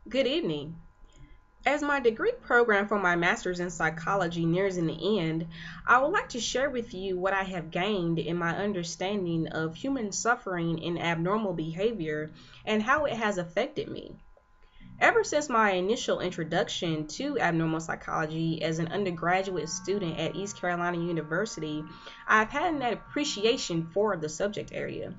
Good evening. As my degree program for my master's in psychology nears an end, I would like to share with you what I have gained in my understanding of human suffering and abnormal behavior and how it has affected me. Ever since my initial introduction to abnormal psychology as an undergraduate student at East Carolina University, I've had an appreciation for the subject area.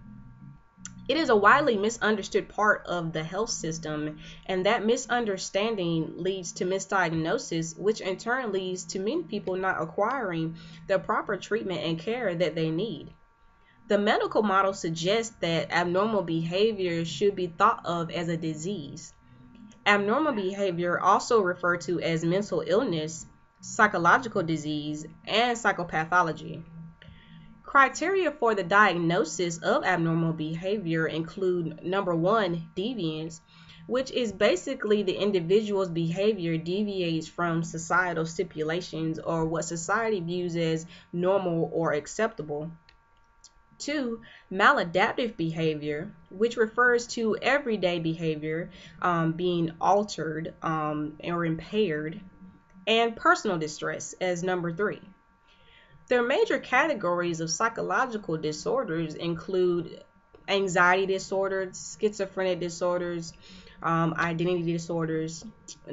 It is a widely misunderstood part of the health system, and that misunderstanding leads to misdiagnosis, which in turn leads to many people not acquiring the proper treatment and care that they need. The medical model suggests that abnormal behavior should be thought of as a disease. Abnormal behavior, also referred to as mental illness, psychological disease, and psychopathology. Criteria for the diagnosis of abnormal behavior include number one, deviance, which is basically the individual's behavior deviates from societal stipulations or what society views as normal or acceptable. Two, maladaptive behavior, which refers to everyday behavior being altered or impaired, and personal distress as number three. Their major categories of psychological disorders include anxiety disorders, schizophrenic disorders, identity disorders.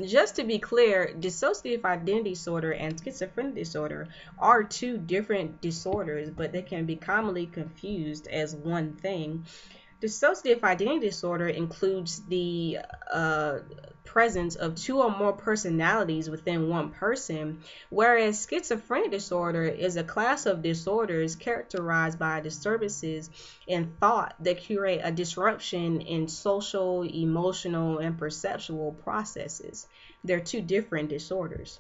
Just to be clear, dissociative identity disorder and schizophrenic disorder are two different disorders, but they can be commonly confused as one thing. Dissociative identity disorder includes the presence of two or more personalities within one person, whereas schizophrenic disorder is a class of disorders characterized by disturbances in thought that create a disruption in social, emotional, and perceptual processes. They're two different disorders.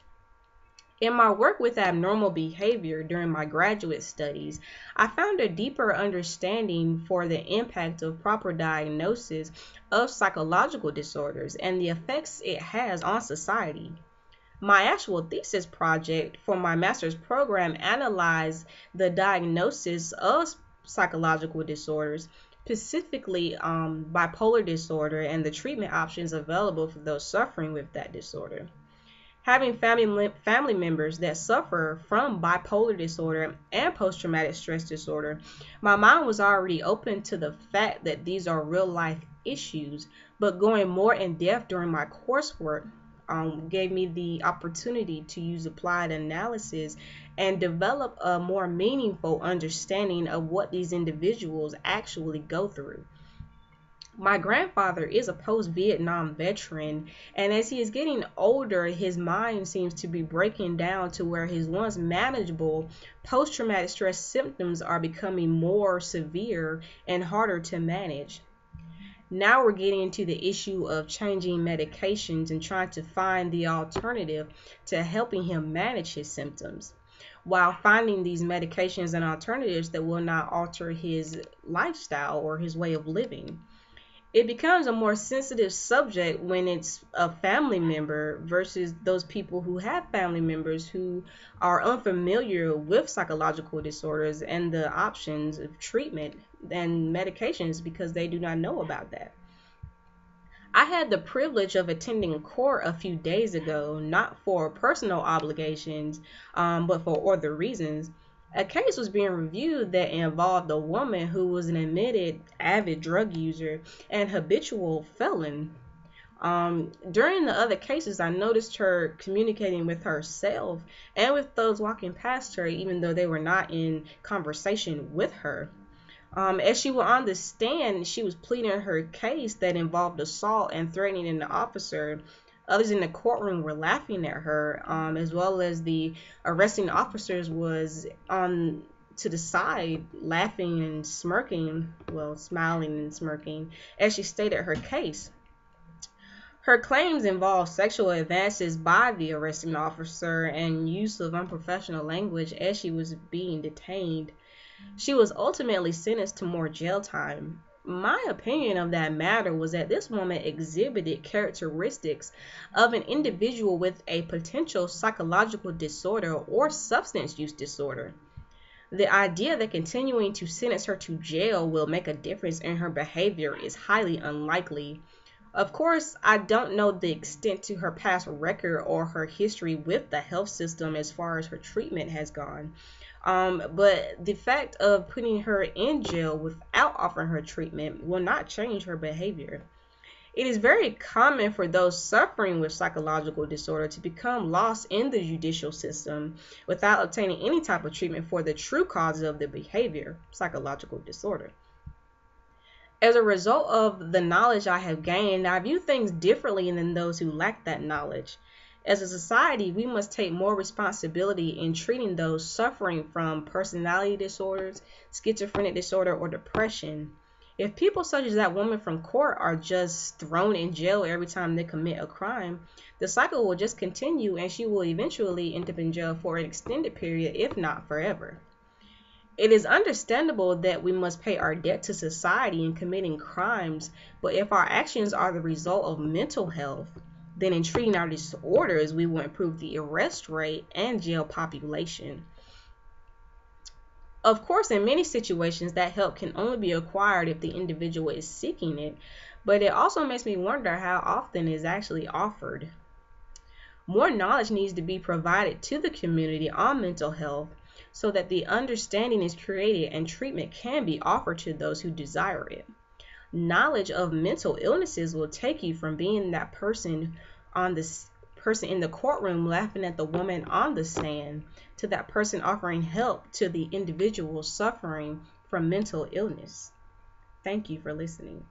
In my work with abnormal behavior during my graduate studies, I found a deeper understanding for the impact of proper diagnosis of psychological disorders and the effects it has on society. My actual thesis project for my master's program analyzed the diagnosis of psychological disorders, specifically bipolar disorder, and the treatment options available for those suffering with that disorder. Having family members that suffer from bipolar disorder and post-traumatic stress disorder, my mind was already open to the fact that these are real life issues, but going more in depth during my coursework gave me the opportunity to use applied analysis and develop a more meaningful understanding of what these individuals actually go through. My grandfather is a post-Vietnam veteran, and as he is getting older, his mind seems to be breaking down to where his once manageable post-traumatic stress symptoms are becoming more severe and harder to manage. Now we're getting into the issue of changing medications and trying to find the alternative to helping him manage his symptoms, while finding these medications and alternatives that will not alter his lifestyle or his way of living. It becomes a more sensitive subject when it's a family member versus those people who have family members who are unfamiliar with psychological disorders and the options of treatment and medications because they do not know about that. I had the privilege of attending court a few days ago, not for personal obligations, but for other reasons. A case was being reviewed that involved a woman who was an admitted avid drug user and habitual felon. During the other cases, I noticed her communicating with herself and with those walking past her, even though they were not in conversation with her. As she was on the stand, she was pleading her case that involved assault and threatening an officer. Others in the courtroom were laughing at her, as well as the arresting officers was on to the side, laughing and smirking, well, smiling and smirking, as she stated her case. Her claims involved sexual advances by the arresting officer and use of unprofessional language as she was being detained. She was ultimately sentenced to more jail time. My opinion of that matter was that this woman exhibited characteristics of an individual with a potential psychological disorder or substance use disorder. The idea that continuing to sentence her to jail will make a difference in her behavior is highly unlikely. Of course, I don't know the extent to her past record or her history with the health system as far as her treatment has gone. But the fact of putting her in jail without offering her treatment will not change her behavior. It is very common for those suffering with psychological disorder to become lost in the judicial system without obtaining any type of treatment for the true causes of the behavior, psychological disorder. As a result of the knowledge I have gained, I view things differently than those who lack that knowledge. As a society, we must take more responsibility in treating those suffering from personality disorders, schizophrenic disorder, or depression. If people such as that woman from court are just thrown in jail every time they commit a crime, the cycle will just continue and she will eventually end up in jail for an extended period, if not forever. It is understandable that we must pay our debt to society in committing crimes, but if our actions are the result of mental health, then in treating our disorders, we will improve the arrest rate and jail population. Of course, in many situations, that help can only be acquired if the individual is seeking it, but it also makes me wonder how often it is actually offered. More knowledge needs to be provided to the community on mental health so that the understanding is created and treatment can be offered to those who desire it. Knowledge of mental illnesses will take you from being that person in the courtroom laughing at the woman on the stand to that person offering help to the individual suffering from mental illness. Thank you for listening.